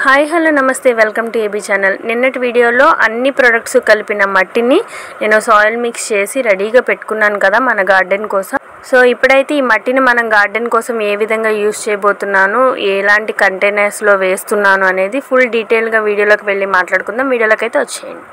Hi hello నమస్తే welcome to AB channel. నిన్నటి వీడియోలో అన్ని ప్రొడక్ట్స్ కలిపిన మట్టిని నేను సాయిల్ మిక్స్ చేసి రెడీగా పెట్టుకున్నాను కదా మన గార్డెన్ కోసం. సో ఇప్పుడైతే ఈ మట్టిని మనం గార్డెన్ కోసం ఏ విధంగా యూస్ చేయబోతున్నాను, ఎలాంటి కంటైనర్స్లో వేస్తున్నాను అనేది ఫుల్ డీటెయిల్గా వీడియోలోకి వెళ్ళి మాట్లాడుకుందాం. వీడియోలోకి అయితే వచ్చేయండి.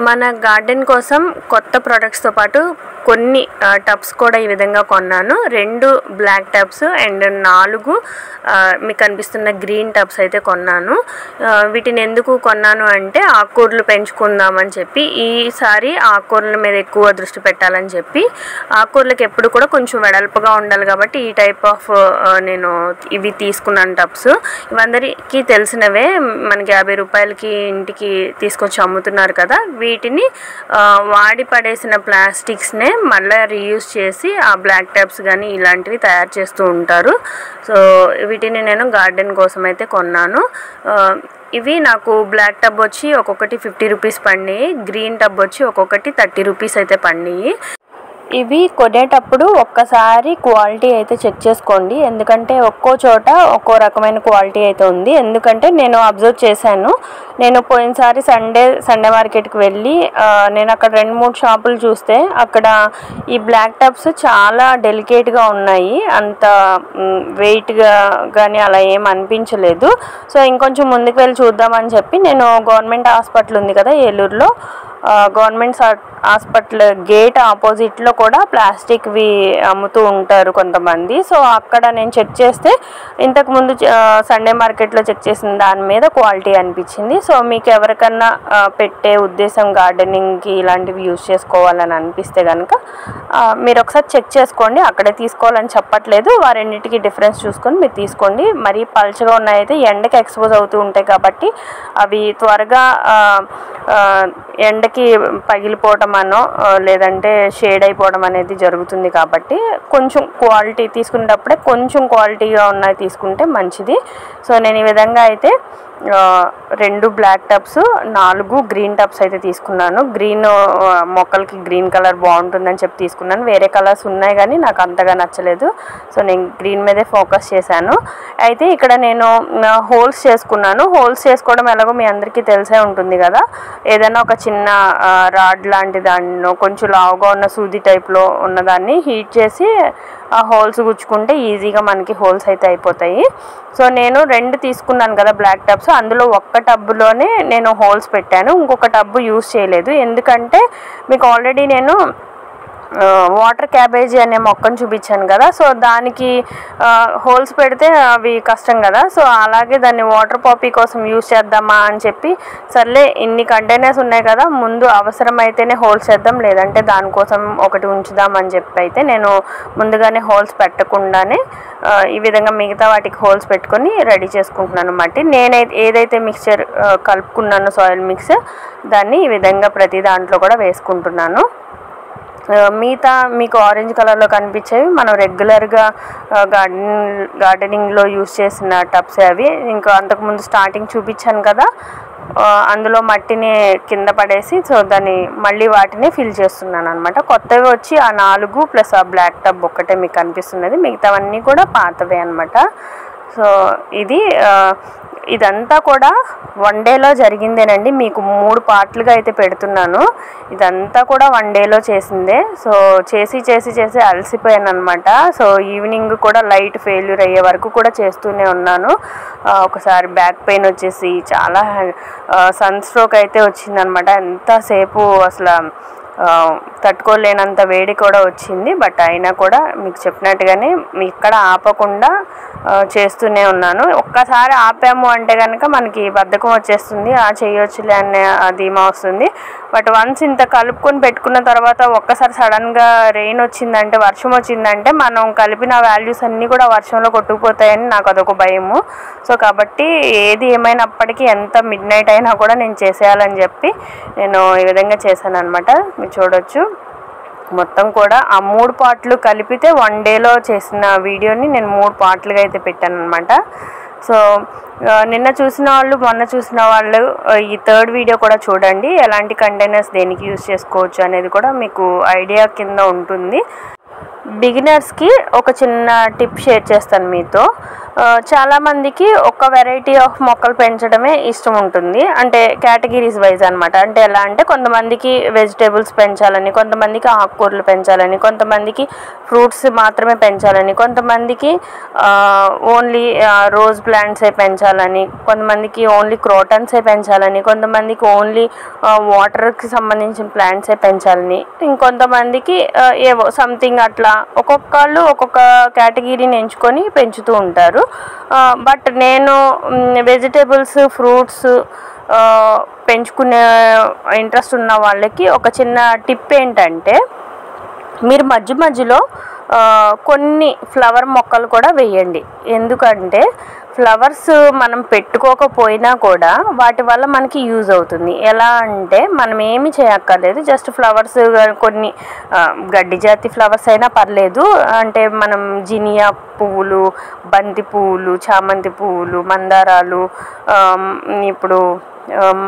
మన గార్డెన్ కోసం కొత్త ప్రొడక్ట్స్తో పాటు కొన్ని టబ్స్ కూడా ఈ విధంగా కొన్నాను. 2 బ్లాక్ టబ్స్ అండ్ 4 మీకు కనిపిస్తున్న గ్రీన్ టబ్స్ అయితే కొన్నాను. వీటిని ఎందుకు కొన్నాను అంటే ఆకుకూరలు పెంచుకుందామని చెప్పి, ఈసారి ఆకుకూరల మీద ఎక్కువ దృష్టి పెట్టాలని చెప్పి, ఆకుకూరలకు ఎప్పుడు కూడా కొంచెం వెడల్పుగా ఉండాలి కాబట్టి ఈ టైప్ ఆఫ్ నేను ఇవి తీసుకున్నాను టబ్స్. ఇవందరికీ తెలిసినవే, మనకి 50 రూపాయలకి ఇంటికి తీసుకొచ్చి అమ్ముతున్నారు కదా. వీటిని వాడి పడేసిన ప్లాస్టిక్స్నే మళ్ళీ రీయూజ్ చేసి ఆ బ్లాక్ టబ్స్ కానీ ఇలాంటివి తయారు చేస్తూ ఉంటారు. సో వీటిని నేను గార్డెన్ కోసం అయితే కొన్నాను. ఇవి నాకు బ్లాక్ టబ్ వచ్చి ఒక్కొక్కటి 50 రూపీస్ పడినాయి, గ్రీన్ టబ్ వచ్చి ఒక్కొక్కటి 30 రూపీస్ అయితే పడినాయి. ఇవి కొనేటప్పుడు ఒక్కసారి క్వాలిటీ అయితే చెక్ చేసుకోండి, ఎందుకంటే ఒక్కో చోట ఒక్కో రకమైన క్వాలిటీ అయితే ఉంది. ఎందుకంటే నేను అబ్జర్వ్ చేశాను, నేను పోయినసారి సండే మార్కెట్కి వెళ్ళి నేను అక్కడ 2-3 షాపులు చూస్తే అక్కడ ఈ బ్లాక్ టబ్స్ చాలా డెలికేట్గా ఉన్నాయి, అంత వెయిట్గా కానీ అలా ఏం అనిపించలేదు. సో ఇంకొంచెం ముందుకు వెళ్ళి చూద్దామని చెప్పి నేను గవర్నమెంట్ హాస్పిటల్ ఉంది కదా ఏలూరులో, గవర్నమెంట్ హాస్పిటల్ గేట్ ఆపోజిట్లో కూడా ప్లాస్టిక్వి అమ్ముతూ ఉంటారు కొంతమంది. సో అక్కడ నేను చెక్ చేస్తే ఇంతకుముందు సండే మార్కెట్లో చెక్ చేసిన దాని మీద క్వాలిటీ అనిపించింది. సో మీకు ఎవరికన్నా పెట్టే ఉద్దేశం గార్డెనింగ్కి ఇలాంటివి యూజ్ చేసుకోవాలని అనిపిస్తే కనుక మీరు ఒకసారి చెక్ చేసుకోండి. అక్కడే తీసుకోవాలని చెప్పట్లేదు, వారెన్నిటికీ డిఫరెన్స్ చూసుకొని మీరు తీసుకోండి. మరీ పల్చగా ఉన్నాయైతే ఎండకి ఎక్స్పోజ్ అవుతూ ఉంటాయి కాబట్టి అవి త్వరగా ఎండకి పగిలిపోవడం అనో లేదంటే షేడ్ అయిపోవడం అనేది జరుగుతుంది. కాబట్టి కొంచెం క్వాలిటీ తీసుకునేటప్పుడే కొంచెం క్వాలిటీగా ఉన్నది తీసుకుంటే మంచిది. సో నేను ఈ విధంగా అయితే 2 బ్లాక్ టబ్స్ 4 గ్రీన్ టబ్స్ అయితే తీసుకున్నాను. గ్రీన్ మొక్కలకి గ్రీన్ కలర్ బాగుంటుందని చెప్పి తీసుకున్నాను. వేరే కలర్స్ ఉన్నాయి కానీ నాకు అంతగా నచ్చలేదు, సో నేను గ్రీన్ మీదే ఫోకస్ చేశాను. అయితే ఇక్కడ నేను హోల్స్ చేసుకున్నాను. హోల్స్ చేసుకోవడం ఎలాగో మీ అందరికీ తెలిసే ఉంటుంది కదా. ఏదైనా ఒక చిన్న రాడ్ లాంటి దాన్ని కొంచెం లావుగా ఉన్న సూది టైప్లో ఉన్నదాన్ని హీట్ చేసి ఆ హోల్స్ గుచ్చుకుంటే ఈజీగా మనకి హోల్స్ అయితే అయిపోతాయి. సో నేను 2 తీసుకున్నాను కదా బ్లాక్ టబ్స్, అందులో ఒక్క టబ్బులోనే నేను హోల్స్ పెట్టాను, ఇంకొక టబ్బు యూజ్ చేయలేదు. ఎందుకంటే మీకు ఆల్రెడీ నేను వాటర్ క్యాబేజీ అనే మొక్కను చూపించాను కదా. సో దానికి హోల్స్ పెడితే అవి కష్టం కదా. సో అలాగే దాన్ని వాటర్ పాపీ కోసం యూజ్ చేద్దామా అని చెప్పి, సర్లే ఇన్ని కంటైనర్స్ ఉన్నాయి కదా, ముందు అవసరమైతేనే హోల్స్ చేద్దాం, లేదంటే దానికోసం ఒకటి ఉంచుదాం అని చెప్పి అయితే నేను ముందుగానే హోల్స్ పెట్టకుండానే ఈ విధంగా మిగతా వాటికి హోల్స్ పెట్టుకొని రెడీ చేసుకుంటున్నాను మట్టి. ఏదైతే మిక్చర్ కలుపుకున్నానో సాయిల్ మిక్స్, దాన్ని ఈ విధంగా ప్రతి దాంట్లో కూడా వేసుకుంటున్నాను. మిగతా మీకు ఆరెంజ్ కలర్లో కనిపించేవి మనం రెగ్యులర్గా గార్డెనింగ్లో యూజ్ చేసిన టబ్స్ అవి. ఇంకా అంతకుముందు స్టార్టింగ్ చూపించాను కదా, అందులో మట్టిని కింద పడేసి సో దాన్ని మళ్ళీ వాటిని ఫిల్ చేస్తున్నాను అనమాట. కొత్తవి వచ్చి ఆ 4 ప్లస్ ఆ బ్లాక్ టబ్ ఒక్కటే మీకు కనిపిస్తున్నది, మిగతావన్నీ కూడా పాతవే అనమాట. సో ఇదంతా కూడా 1 డేలో జరిగిందేనండి. మీకు 3 పార్ట్లుగా అయితే పెడుతున్నాను. ఇదంతా కూడా 1 డేలో చేసిందే. సో చేసి అలసిపోయాను అనమాట. సో ఈవినింగ్ కూడా లైట్ ఫెయిల్యూర్ అయ్యే వరకు కూడా చేస్తూనే ఉన్నాను. ఒకసారి బ్యాక్ పెయిన్ వచ్చేసి చాలా సన్ స్ట్రోక్ అయితే వచ్చిందనమాట. ఎంతసేపు అసలు తట్టుకోలేనంత వేడి కూడా వచ్చింది. బట్ అయినా కూడా మీకు చెప్పినట్టుగానే ఇక్కడ ఆపకుండా చేస్తూనే ఉన్నాను. ఒక్కసారి ఆపాము అంటే కనుక మనకి బద్ధకం వచ్చేస్తుంది, చేయొచ్చులే అనే ధీమా వస్తుంది. బట్ వన్స్ ఇంత కలుపుకొని పెట్టుకున్న తర్వాత ఒక్కసారి సడన్గా రెయిన్ వచ్చిందంటే, వర్షం వచ్చిందంటే మనం కలిపిన వాల్యూస్ అన్నీ కూడా వర్షంలో కొట్టుకుపోతాయని నాకు అదొక భయము. సో కాబట్టి ఏది ఏమైనప్పటికీ ఎంత మిడ్ నైట్ అయినా కూడా నేను చేసేయాలని చెప్పి నేను ఈ విధంగా చేశాను అనమాట. మీరు చూడొచ్చు మొత్తం కూడా ఆ 3 పార్ట్లు కలిపితే 1 డేలో చేసిన వీడియోని నేను 3 పార్ట్లుగా అయితే పెట్టాను అనమాట. సో నిన్న చూసిన వాళ్ళు మొన్న చూసిన వాళ్ళు ఈ థర్డ్ వీడియో కూడా చూడండి, ఎలాంటి కంటైనర్స్ దేనికి యూజ్ చేసుకోవచ్చు అనేది కూడా మీకు ఐడియా కింద ఉంటుంది. బిగినర్స్కి ఒక చిన్న టిప్ షేర్ చేస్తాను మీతో. చాలామందికి ఒక వెరైటీ ఆఫ్ మొక్కలు పెంచడమే ఇష్టం ఉంటుంది, అంటే కేటగిరీస్ వైజ్ అనమాట. అంటే ఎలా అంటే కొంతమందికి వెజిటేబుల్స్ పెంచాలని, కొంతమందికి ఆకుకూరలు పెంచాలని, కొంతమందికి ఫ్రూట్స్ మాత్రమే పెంచాలని, కొంతమందికి ఓన్లీ రోజ్ ప్లాంట్సే పెంచాలని, కొంతమందికి ఓన్లీ క్రోటన్సే పెంచాలని, కొంతమందికి ఓన్లీ వాటర్కి సంబంధించిన ప్లాంట్సే పెంచాలని, ఇంకొంతమందికి ఏవో సంథింగ్ అట్లా ఒక్కొక్కళ్ళు ఒక్కొక్క కేటగిరీని ఎంచుకొని పెంచుతూ ఉంటారు. బట్ నేను వెజిటేబుల్స్ ఫ్రూట్స్ పెంచుకునే ఇంట్రెస్ట్ ఉన్న వాళ్ళకి ఒక చిన్న టిప్ ఏంటంటే, మీరు మధ్య మధ్యలో కొన్ని ఫ్లవర్ మొక్కలు కూడా వేయండి. ఎందుకంటే ఫ్లవర్స్ మనం పెట్టుకోకపోయినా కూడా వాటి వల్ల మనకి యూజ్ అవుతుంది. ఎలా అంటే మనం ఏమి చేయక్కర్లేదు, జస్ట్ ఫ్లవర్స్ కొన్ని గడ్డి జాతి ఫ్లవర్స్ అయినా పర్లేదు. అంటే మనం జినియా పువ్వులు, బంతి పువ్వులు, చామంతి పువ్వులు, మందారాలు, ఇప్పుడు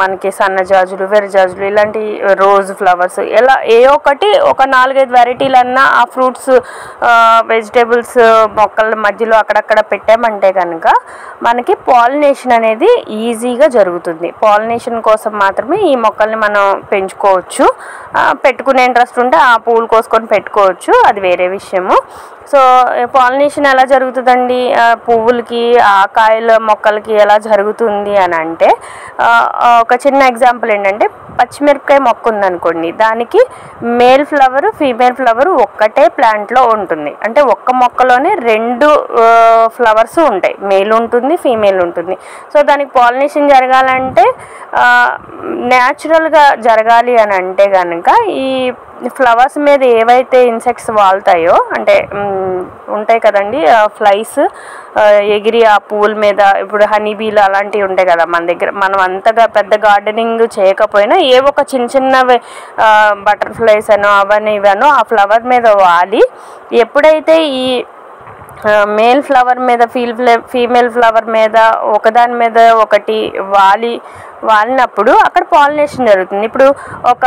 మనకి సన్నజాజులు, వెర్రజాజులు, ఇలాంటి రోజ్ ఫ్లవర్స్, ఇలా ఒకటి ఒక 4-5 వెరైటీలన్నా ఆ ఫ్రూట్స్ వెజిటేబుల్స్ మొక్కల మధ్యలో అక్కడక్కడ పెట్టామంటే కనుక మనకి పాలినేషన్ అనేది ఈజీగా జరుగుతుంది. పాలినేషన్ కోసం మాత్రమే ఈ మొక్కల్ని మనం పెంచుకోవచ్చు. పెట్టుకునే ఇంట్రెస్ట్ ఉంటే ఆ పువ్వులు కోసుకొని పెట్టుకోవచ్చు, అది వేరే విషయము. సో పాలినేషన్ ఎలా జరుగుతుందండి పువ్వులకి, ఆ కాయల మొక్కలకి ఎలా జరుగుతుంది అని అంటే, ఒక చిన్న ఎగ్జాంపుల్ ఏంటంటే, పచ్చిమిరపకాయ మొక్క ఉందనుకోండి, దానికి మేల్ ఫ్లవరు ఫీమేల్ ఫ్లవరు ఒక్కటే ప్లాంట్లో ఉంటుంది. అంటే ఒక్క మొక్కలోనే 2 ఫ్లవర్స్ ఉంటాయి, మేల్ ఉంటుంది ఫీమేల్ ఉంటుంది. సో దానికి పాలినేషన్ జరగాలంటే న్యాచురల్గా జరగాలి అని అంటే కనుక ఈ ఫ్లవర్స్ మీద ఏవైతే ఇన్సెక్ట్స్ వాళ్తాయో, అంటే ఉంటాయి కదండి ఫ్లైస్ ఎగిరి ఆ పువ్వుల మీద, ఇప్పుడు హనీబీలు అలాంటివి ఉంటాయి కదా మన దగ్గర. మనం అంతగా పెద్ద గార్డెనింగ్ చేయకపోయినా ఏవో ఒక చిన్న చిన్నవి బటర్ఫ్లైస్ అనో అవన్నీ ఇవనో ఆ ఫ్లవర్ మీద వాలి, ఎప్పుడైతే ఈ మేల్ ఫ్లవర్ మీద ఫీమేల్ ఫ్లవర్ మీద ఒకదాని మీద ఒకటి వాలినప్పుడు అక్కడ పాలినేషన్ జరుగుతుంది. ఇప్పుడు ఒక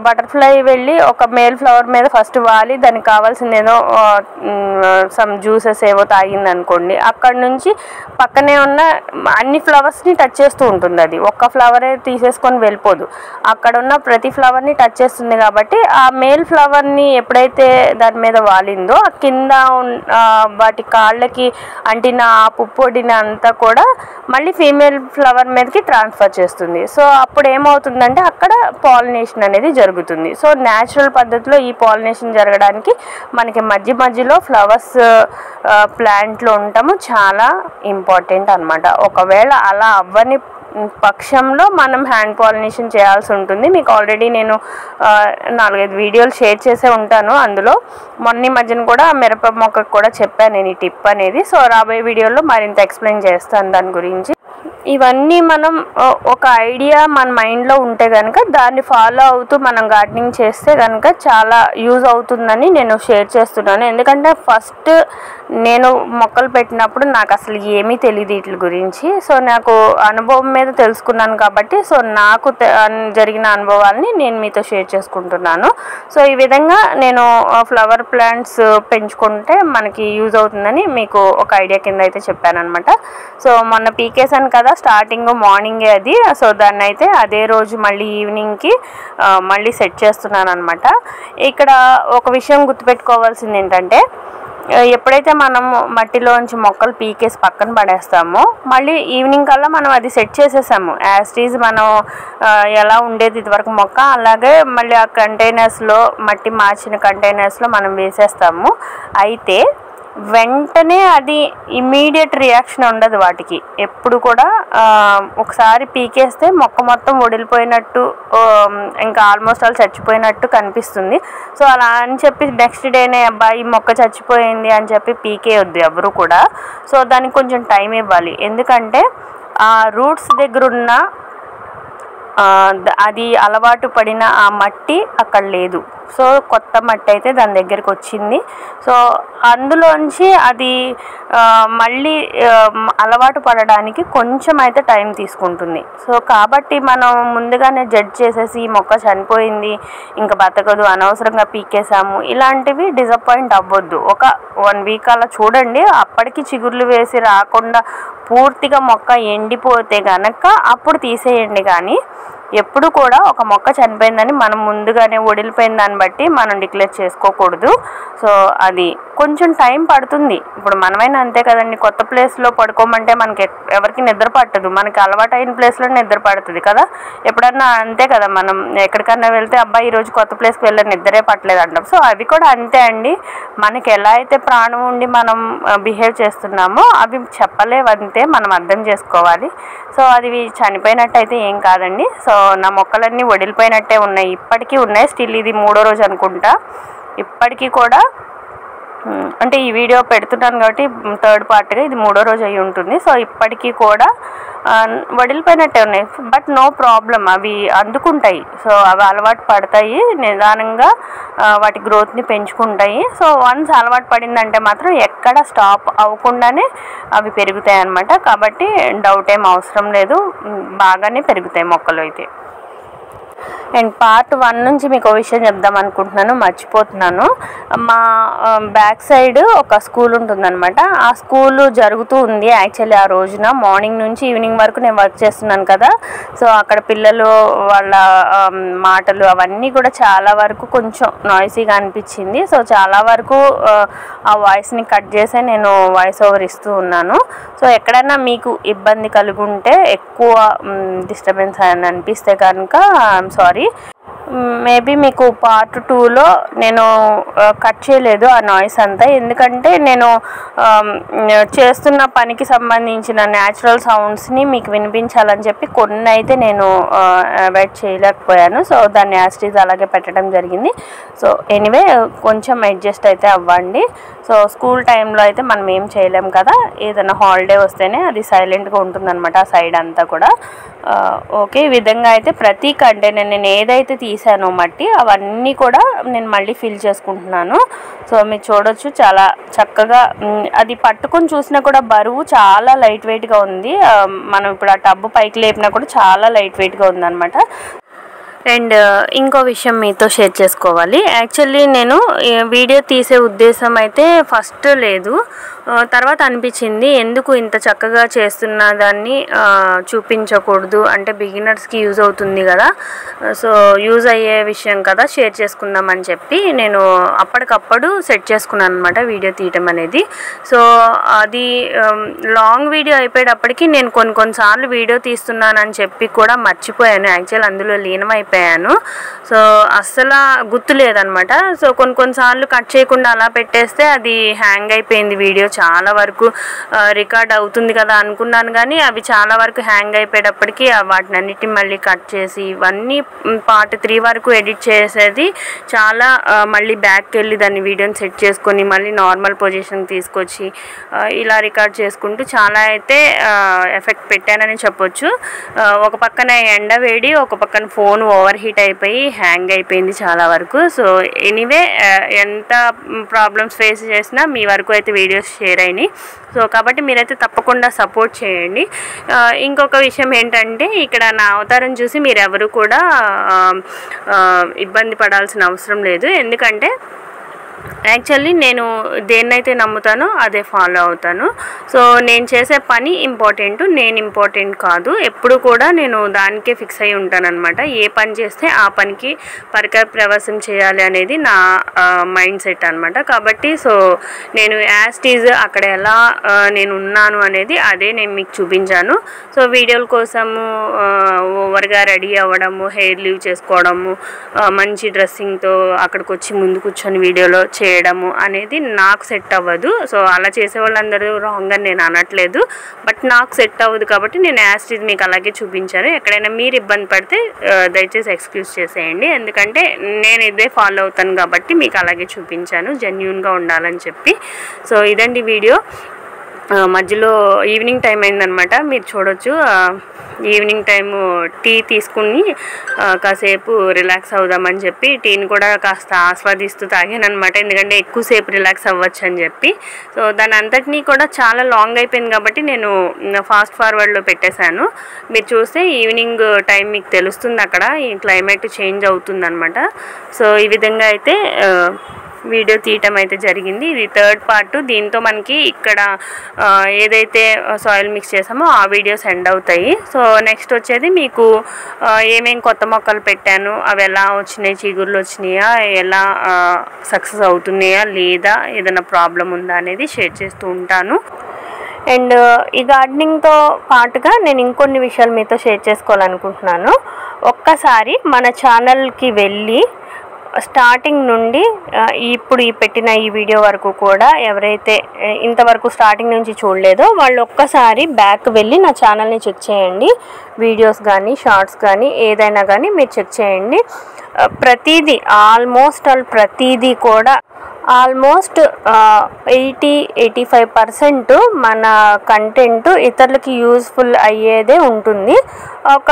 బటర్ఫ్లై వెళ్ళి ఒక మేల్ ఫ్లవర్ మీద ఫస్ట్ వాలి దానికి కావాల్సింది ఏదో సమ్ జ్యూసెస్ ఏవో తాగింది అనుకోండి, అక్కడ నుంచి పక్కనే ఉన్న అన్ని ఫ్లవర్స్ని టచ్ చేస్తూ ఉంటుంది. అది ఒక్క ఫ్లవరే తీసేసుకొని వెళ్ళిపోదు, అక్కడ ఉన్న ప్రతి ఫ్లవర్ని టచ్ చేస్తుంది. కాబట్టి ఆ మేల్ ఫ్లవర్ని ఎప్పుడైతే దాని మీద వాలిందో ఆ కింద వాటి కాళ్ళకి అంటిన ఆ పుప్పొడిన అంతా కూడా మళ్ళీ ఫీమేల్ ఫ్లవర్ మీదకి ట్రాన్స్ఫర్ చేస్తుంది. సో అప్పుడు ఏమవుతుందంటే అక్కడ పాలినేషన్ అనేది జరుగుతుంది. సో న్యాచురల్ పద్ధతిలో ఈ పాలినేషన్ జరగడానికి మనకి మధ్య మధ్యలో ఫ్లవర్స్ ప్లాంట్లో ఉండటము చాలా ఇంపార్టెంట్ అన్నమాట. ఒకవేళ అలా అవ్వని పక్షంలో మనం హ్యాండ్ పాలినేషన్ చేయాల్సి ఉంటుంది. మీకు ఆల్రెడీ నేను 4-5 వీడియోలు షేర్ చేసే ఉంటాను. అందులో మొన్న మధ్యన కూడా మిరప మొక్కకు కూడా చెప్పాను నేను ఈ టిప్ అనేది. సో రాబోయే వీడియోలో మరింత ఎక్స్ప్లెయిన్ చేస్తాను దాని గురించి. ఇవన్నీ మనం ఒక ఐడియా మన మైండ్లో ఉంటే కనుక దాన్ని ఫాలో అవుతూ మనం గార్డెనింగ్ చేస్తే కనుక చాలా యూజ్ అవుతుందని నేను షేర్ చేస్తున్నాను. ఎందుకంటే ఫస్ట్ నేను మొక్కలు పెట్టినప్పుడు నాకు అసలు ఏమీ తెలియదు వీటి గురించి. సో నాకు అనుభవం మీద తెలుసుకున్నాను కాబట్టి సో నాకు జరిగిన అనుభవాల్ని నేను మీతో షేర్ చేసుకుంటున్నాను. సో ఈ విధంగా నేను ఫ్లవర్ ప్లాంట్స్ పెంచుకుంటే మనకి యూజ్ అవుతుందని మీకు ఒక ఐడియా కింద అయితే చెప్పాను అనమాట. సో మొన్న పీకేసాను కదా స్టార్టింగ్ మార్నింగే అది. సో దాన్ని అయితే అదే రోజు మళ్ళీ ఈవినింగ్కి మళ్ళీ సెట్ చేస్తున్నాను అనమాట. ఇక్కడ ఒక విషయం గుర్తుపెట్టుకోవాల్సింది ఏంటంటే, ఎప్పుడైతే మనం మట్టిలోంచి మొక్కలు పీకేసి పక్కన పడేస్తామో మళ్ళీ ఈవినింగ్ కల్లా మనం అది సెట్ చేసేసాము. యాజ్ ఈజ్ మనం ఎలా ఉండేది ఇదివరకు మొక్క అలాగే మళ్ళీ ఆ కంటైనర్స్లో మట్టి మార్చిన కంటైనర్స్లో మనం వేసేస్తాము. అయితే వెంటనే అది ఇమ్మీడియట్ రియాక్షన్ ఉండదు వాటికి. ఎప్పుడు కూడా ఒకసారి పీకేస్తే మొక్క మొత్తం ఒడిలిపోయినట్టు ఇంకా ఆల్మోస్ట్ ఆల్ చచ్చిపోయినట్టు కనిపిస్తుంది. సో అలా అని చెప్పి నెక్స్ట్ డేనే అబ్బాయి మొక్క చచ్చిపోయింది అని చెప్పి పీకేయొద్దు ఎవరు కూడా. సో దానికి కొంచెం టైం ఇవ్వాలి. ఎందుకంటే ఆ రూట్స్ దగ్గర ఉన్న అది అలవాటు పడిన ఆ మట్టి అక్కడ లేదు. సో కొత్త మట్టి అయితే దాని దగ్గరికి వచ్చింది. సో అందులోంచి అది మళ్ళీ అలవాటు పడడానికి కొంచెం అయితే టైం తీసుకుంటుంది. సో కాబట్టి మనం ముందుగానే జడ్జ్ చేసేసి ఈ మొక్క చనిపోయింది, ఇంకా బతకదు, అనవసరంగా పీకేసాము, ఇలాంటివి డిసప్పాయింట్ అవ్వద్దు. ఒక 1 వీక్ అలా చూడండి. అప్పటికి చిగుర్లు వేసి రాకుండా పూర్తిగా మొక్క ఎండిపోతే కనుక అప్పుడు తీసేయండి. కానీ ఎప్పుడు కూడా ఒక మొక్క చనిపోయిందని మనం ముందుగానే వడిలిపోయిన దాన్ని బట్టి మనం డిక్లేర్ చేసుకోకూడదు. సో అది కొంచెం టైం పడుతుంది. ఇప్పుడు మనమైనా అంతే కదండి. కొత్త ప్లేస్లో పడుకోమంటే మనకి ఎవరికి నిద్ర పట్టదు. మనకి అలవాటు అయిన ప్లేస్లో నిద్ర పడుతుంది కదా. ఎప్పుడన్నా అంతే కదా, మనం ఎక్కడికన్నా వెళ్తే అబ్బాయి ఈరోజు కొత్త ప్లేస్కి వెళ్ళి నిద్రే పట్టలేదు అంటాం. సో అవి కూడా అంతే అండి. మనకి ఎలా అయితే ప్రాణం ఉండి మనం బిహేవ్ చేస్తున్నామో అవి చెప్పలేవంతే, మనం అర్థం చేసుకోవాలి. సో అది చనిపోయినట్టు అయితే ఏం కాదండి. సో నా మొక్కలన్నీ వడిలిపోయినట్టే ఉన్నాయి, ఇప్పటికీ ఉన్నాయి. స్టిల్ ఇది 3వ రోజు అనుకుంటా. ఇప్పటికీ కూడా అంటే ఈ వీడియో పెడుతున్నాను కాబట్టి 3rd పార్ట్గా ఇది 3వ రోజు అయి ఉంటుంది. సో ఇప్పటికీ కూడా వడిలిపోయినట్టే ఉన్నాయి. బట్ నో ప్రాబ్లం, అవి అందుకుంటాయి. సో అవి అలవాటు పడతాయి, నిదానంగా వాటి గ్రోత్ని పెంచుకుంటాయి. సో వన్స్ అలవాటు పడిందంటే మాత్రం ఎక్కడ స్టాప్ అవ్వకుండానే అవి పెరుగుతాయి అన్నమాట. కాబట్టి డౌట్ ఏం అవసరం లేదు, బాగానే పెరుగుతాయి మొక్కలు అయితే. అండ్ పార్ట్ 1 నుంచి మీకు ఒక విషయం చెప్దాం అనుకుంటున్నాను, మర్చిపోతున్నాను. మా బ్యాక్ సైడ్ ఒక స్కూల్ ఉంటుందన్నమాట. ఆ స్కూల్ జరుగుతూ ఉంది యాక్చువల్లీ. ఆ రోజున మార్నింగ్ నుంచి ఈవినింగ్ వరకు నేను వర్క్ చేస్తున్నాను కదా. సో అక్కడ పిల్లలు వాళ్ళ మాటలు అవన్నీ కూడా చాలా వరకు కొంచెం నాయిసీగా అనిపించింది. సో చాలా వరకు ఆ వాయిస్ని కట్ చేసే నేను వాయిస్ ఓవర్ ఇస్తూ ఉన్నాను. సో ఎక్కడైనా మీకు ఇబ్బంది కలుగుంటే, ఎక్కువ డిస్టర్బెన్స్ అని అనిపిస్తే కనుక ఐఎమ్ సారీ. మేబీ మీకు పార్ట్ 2లో నేను కట్ చేయలేదు ఆ నాయిస్ అంతా, ఎందుకంటే నేను చేస్తున్న పనికి సంబంధించిన న్యాచురల్ సౌండ్స్ని మీకు వినిపించాలని చెప్పి కొన్ని అయితే నేను అవాయిడ్ చేయలేకపోయాను. సో దాన్ని యాస్టీజ్ అలాగే పెట్టడం జరిగింది. సో ఎనీవే కొంచెం అడ్జస్ట్ అయితే అవ్వండి. సో స్కూల్ టైంలో అయితే మనం ఏం చేయలేం కదా, ఏదైనా హాలిడే వస్తేనే అది సైలెంట్గా ఉంటుందన్నమాట ఆ సైడ్ అంతా కూడా. ఓకే, ఈ విధంగా అయితే ప్రతి కంటైనర్ నేను ఏదైతే తీసానో మట్టి అవన్నీ కూడా నేను మళ్ళీ ఫిల్ చేసుకుంటున్నాను. సో మీరు చూడొచ్చు చాలా చక్కగా అది పట్టుకొని చూసినా కూడా బరువు చాలా లైట్ వెయిట్గా ఉంది. మనం ఇప్పుడు ఆ టబ్బు పైకి లేపినా కూడా చాలా లైట్ వెయిట్గా ఉందన్నమాట. అండ్ ఇంకో విషయం మీతో షేర్ చేసుకోవాలి. యాక్చువల్లీ నేను వీడియో తీసే ఉద్దేశం అయితే ఫస్ట్ లేదు, తర్వాత అనిపించింది ఎందుకు ఇంత చక్కగా చేస్తున్న దాన్ని చూపించకూడదు, అంటే బిగినర్స్కి యూజ్ అవుతుంది కదా, సో యూజ్ అయ్యే విషయం కదా, షేర్ చేసుకుందామని చెప్పి నేను అప్పటికప్పుడు సెట్ చేసుకున్నాను అనమాట వీడియో తీయటం అనేది. సో అది లాంగ్ వీడియో అయిపోయేటప్పటికి నేను కొన్నిసార్లు వీడియో తీస్తున్నానని చెప్పి కూడా మర్చిపోయాను. యాక్చువల్ అందులో లీనమైపోయాను. సో అస్సలు గుర్తు లేదనమాట. సో కొన్నిసార్లు కట్ చేయకుండా అలా పెట్టేస్తే అది హ్యాంగ్ అయిపోయింది. వీడియో చాలా వరకు రికార్డ్ అవుతుంది కదా అనుకున్నాను, కానీ అవి చాలా వరకు హ్యాంగ్ అయిపోయేటప్పటికి వాటిని అన్నిటిని మళ్ళీ కట్ చేసి ఇవన్నీ పార్ట్ 3 వరకు ఎడిట్ చేసేది చాలా, మళ్ళీ బ్యాక్కి వెళ్ళి దాన్ని వీడియోని సెట్ చేసుకొని మళ్ళీ నార్మల్ పొజిషన్ తీసుకొచ్చి ఇలా రికార్డ్ చేసుకుంటూ చాలా అయితే ఎఫెక్ట్ పెట్టానని చెప్పొచ్చు. ఒక పక్కన ఎండ వేడి, ఒక పక్కన ఫోన్ ఓవర్ హీట్ అయిపోయి హ్యాంగ్ అయిపోయింది చాలా వరకు. సో ఎనీవే ఎంత ప్రాబ్లమ్స్ ఫేస్ చేసినా మీ వరకు అయితే వీడియోస్ షేర్ అయినాయి. సో కాబట్టి మీరైతే తప్పకుండా సపోర్ట్ చేయండి. ఇంకొక విషయం ఏంటంటే, ఇక్కడ నా అవతారం చూసి మీరు ఎవరు కూడా ఇబ్బంది పడాల్సిన అవసరం లేదు. ఎందుకంటే యాక్చువల్లీ నేను దేన్నైతే నమ్ముతానో అదే ఫాలో అవుతాను. సో నేను చేసే పని ఇంపార్టెంట్, నేను ఇంపార్టెంట్ కాదు. ఎప్పుడు కూడా నేను దానికే ఫిక్స్ అయి ఉంటాను అనమాట. ఏ పని చేస్తే ఆ పనికి పరికర ప్రవేశం చేయాలి అనేది నా మైండ్ సెట్ అనమాట. కాబట్టి సో నేను యాస్టీజ్ అక్కడ ఎలా నేను ఉన్నాను అనేది అదే నేను మీకు చూపించాను. సో వీడియోల కోసము ఓవర్గా రెడీ అవ్వడము, హెయిర్ లీవ్ చేసుకోవడము, మంచి డ్రెస్సింగ్తో అక్కడికి వచ్చి ముందు కూర్చొని వీడియోలో చేయడము అనేది నాకు సెట్ అవ్వదు. సో అలా చేసే వాళ్ళందరూ రాంగ్ అని నేను అనట్లేదు, బట్ నాకు సెట్ అవ్వదు కాబట్టి నేను యాస్టీజ్ మీకు అలాగే చూపించాను. ఎక్కడైనా మీరు ఇబ్బంది పడితే దయచేసి ఎక్స్క్యూజ్ చేసేయండి, ఎందుకంటే నేను ఇదే ఫాలో అవుతాను కాబట్టి మీకు అలాగే చూపించాను, జెన్యూన్గా ఉండాలని చెప్పి. సో ఇదండి వీడియో. మధ్యలో ఈవినింగ్ టైం అయిందనమాట. మీరు చూడొచ్చు ఈవినింగ్ టైము టీ తీసుకుని కాసేపు రిలాక్స్ అవుదామని చెప్పి టీని కూడా కాస్త ఆస్వాదిస్తూ తాగాను అనమాట. ఎందుకంటే ఎక్కువసేపు రిలాక్స్ అవ్వచ్చు అని చెప్పి. సో దాని అంతటినీ కూడా చాలా లాంగ్ అయిపోయింది కాబట్టి నేను ఫాస్ట్ ఫార్వర్డ్లో పెట్టేశాను. మీరు చూస్తే ఈవినింగ్ టైం మీకు తెలుస్తుంది, అక్కడ ఈ క్లైమేట్ చేంజ్ అవుతుంది అనమాట. సో ఈ విధంగా అయితే వీడియో తీయటం అయితే జరిగింది. ఇది థర్డ్ పార్ట్. దీంతో మనకి ఇక్కడ ఏదైతే సాయిల్ మిక్స్ చేసామో ఆ వీడియో సెండ్ అవుతాయి. సో నెక్స్ట్ వచ్చేది మీకు ఏమేం కొత్త మొక్కలు పెట్టాను, అవి ఎలా వచ్చినాయి, చిగుర్లు వచ్చినాయా, ఎలా సక్సెస్ అవుతున్నాయా లేదా, ఏదైనా ప్రాబ్లం ఉందా అనేది షేర్ చేస్తూ ఉంటాను. అండ్ ఈ గార్డెనింగ్తో పాటుగా నేను ఇంకొన్ని విషయాలు మీతో షేర్ చేసుకోవాలనుకుంటున్నాను. ఒక్కసారి మన ఛానల్కి వెళ్ళి స్టార్టింగ్ నుండి ఇప్పుడు పెట్టిన ఈ వీడియో వరకు కూడా ఎవరైతే ఇంతవరకు స్టార్టింగ్ నుంచి చూడలేదో వాళ్ళు ఒక్కసారి బ్యాక్ వెళ్ళి నా ఛానల్ని చెక్ చేయండి. వీడియోస్ కానీ షార్ట్స్ కానీ ఏదైనా కానీ మీరు చెక్ చేయండి. ప్రతిదీ ప్రతిదీ కూడా ఆల్మోస్ట్ 80-85% మన కంటెంట్ ఇతరులకి యూజ్ఫుల్ అయ్యేదే ఉంటుంది. ఒక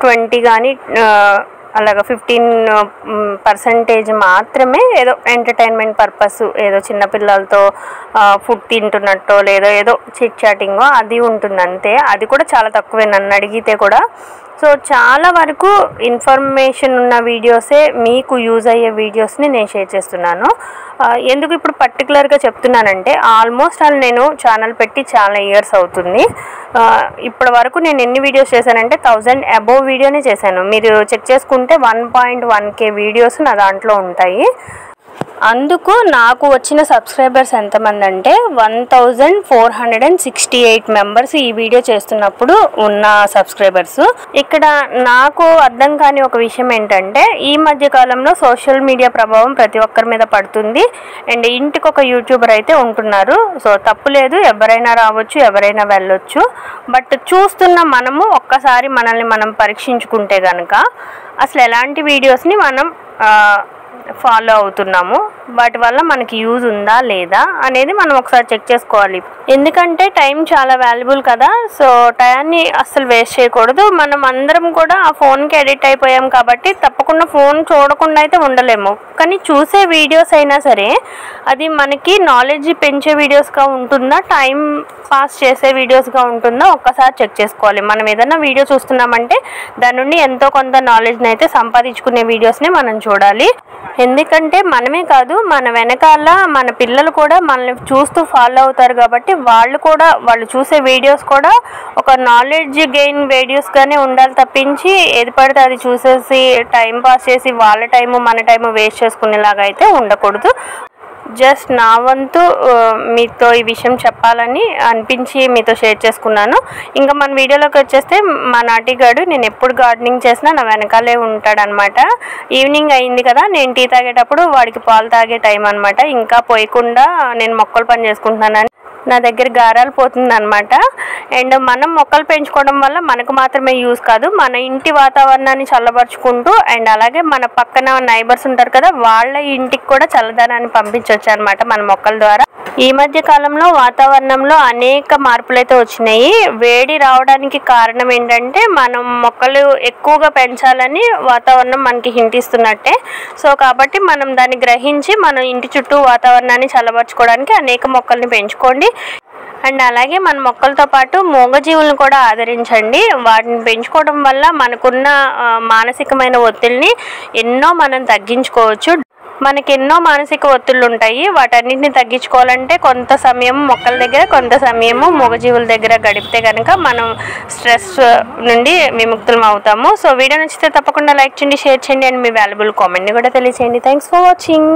20 కానీ అలాగా 15% మాత్రమే ఏదో ఎంటర్టైన్మెంట్ పర్పస్, ఏదో చిన్నపిల్లలతో ఫుడ్ తింటున్నట్టో లేదో ఏదో చిట్ చాటింగో అది ఉంటుంది అంతే. అది కూడా చాలా తక్కువే నన్ను అడిగితే కూడా. సో చాలా వరకు ఇన్ఫర్మేషన్ ఉన్న వీడియోసే, మీకు యూజ్ అయ్యే వీడియోస్ని నేను షేర్ చేస్తున్నాను. ఎందుకు ఇప్పుడు పర్టికులర్గా చెప్తున్నానంటే ఆల్మోస్ట్ నేను ఛానల్ పెట్టి చాలా ఇయర్స్ అవుతుంది. ఇప్పటి వరకు నేను ఎన్ని వీడియోస్ చేశానంటే 1000 అబోవ్ వీడియోనే చేశాను. మీరు చెక్ చేసుకుంటే 1.1K వీడియోస్ నా దాంట్లో ఉంటాయి. అందుకు నాకు వచ్చిన సబ్స్క్రైబర్స్ ఎంతమంది అంటే 1468 మెంబర్స్ ఈ వీడియో చేస్తున్నప్పుడు ఉన్న సబ్స్క్రైబర్స్. ఇక్కడ నాకు అర్థం కాని ఒక విషయం ఏంటంటే ఈ మధ్య కాలంలో సోషల్ మీడియా ప్రభావం ప్రతి ఒక్కరి మీద పడుతుంది. అండ్ ఇంటికి ఒక యూట్యూబర్ అయితే ఉంటున్నారు. సో తప్పులేదు, ఎవరైనా రావచ్చు, ఎవరైనా వెళ్ళొచ్చు. బట్ చూస్తున్న మనము ఒక్కసారి మనల్ని మనం పరీక్షించుకుంటే కనుక అసలు ఎలాంటి వీడియోస్ని మనం ఫాలో అవుతున్నాము, వాటి వల్ల మనకి యూజ్ ఉందా లేదా అనేది మనం ఒకసారి చెక్ చేసుకోవాలి. ఎందుకంటే టైం చాలా వాల్యుబుల్ కదా. సో టైంని అస్సలు వేస్ట్ చేయకూడదు. మనం అందరం కూడా ఆ ఫోన్కి అడిక్ట్ అయిపోయాం కాబట్టి తప్పకుండా ఫోన్ చూడకుండా అయితే ఉండలేము. కానీ చూసే వీడియోస్ అయినా సరే అది మనకి నాలెడ్జ్ పెంచే వీడియోస్గా ఉంటుందా, టైం పాస్ చేసే వీడియోస్గా ఉంటుందా ఒక్కసారి చెక్ చేసుకోవాలి. మనం ఏదైనా వీడియో చూస్తున్నామంటే దాని నుండి ఎంతో కొంత నాలెడ్జ్ని అయితే సంపాదించుకునే వీడియోస్ని మనం చూడాలి. ఎందుకంటే మనమే కాదు, మన వెనకాల మన పిల్లలు కూడా మనల్ని చూస్తూ ఫాలో అవుతారు కాబట్టి వాళ్ళు చూసే వీడియోస్ కూడా ఒక నాలెడ్జ్ గెయిన్ వీడియోస్గానే ఉండాలి తప్పించి ఏది పడితే అది చూసేసి టైం పాస్ చేసి వాళ్ళ టైము మన టైము వేస్ట్ చేసుకునేలాగా అయితే ఉండకూడదు. జస్ట్ నా వంతు మీతో ఈ విషయం చెప్పాలని అనిపించి మీతో షేర్ చేసుకున్నాను. ఇంకా మన వీడియోలోకి వచ్చేస్తే మా నాటిగాడు నేను ఎప్పుడు గార్డెనింగ్ చేసినా నా వెనకాలే ఉంటాడనమాట. ఈవినింగ్ అయింది కదా, నేను టీ తాగేటప్పుడు వాడికి పాలు తాగే టైం అనమాట. ఇంకా పోయకుండా నేను మొక్కలు పని చేసుకుంటున్నానని నా దగ్గర గారాలు పోతుంది అనమాట. అండ్ మనం మొక్కలు పెంచుకోవడం వల్ల మనకు మాత్రమే యూజ్ కాదు, మన ఇంటి వాతావరణాన్ని చల్లబరుచుకుంటూ అండ్ అలాగే మన పక్కన నైబర్స్ ఉంటారు కదా వాళ్ళ ఇంటికి కూడా చల్లదనాన్ని పంపించవచ్చు అనమాట మన మొక్కల ద్వారా. ఈ మధ్య కాలంలో వాతావరణంలో అనేక మార్పులు అయితే వచ్చినాయి. వేడి రావడానికి కారణం ఏంటంటే మనం మొక్కలు ఎక్కువగా పెంచాలని వాతావరణం మనకి హింట్ ఇస్తున్నట్టే. సో కాబట్టి మనం దాన్ని గ్రహించి మన ఇంటి చుట్టూ వాతావరణాన్ని చల్లబరుచుకోవడానికి అనేక మొక్కల్ని పెంచుకోండి. అండ్ అలాగే మన మొక్కలతో పాటు మూగజీవులను కూడా ఆదరించండి. వాటిని పెంచుకోవడం వల్ల మనకున్న మానసికమైన ఒత్తిడిని ఎన్నో మనం తగ్గించుకోవచ్చు. మనకి ఎన్నో మానసిక ఒత్తిళ్ళు ఉంటాయి, వాటన్నిటిని తగ్గించుకోవాలంటే కొంత సమయం మొక్కల దగ్గర, కొంత సమయము మూగజీవుల దగ్గర గడిపితే కనుక మనం స్ట్రెస్ నుండి విముక్తులం అవుతాము. సో వీడియో నచ్చితే తప్పకుండా లైక్ చేయండి, షేర్ చేయండి అండ్ మీ వాల్యుబుల్ కామెంట్ని కూడా తెలియచేయండి. Thanks for watching.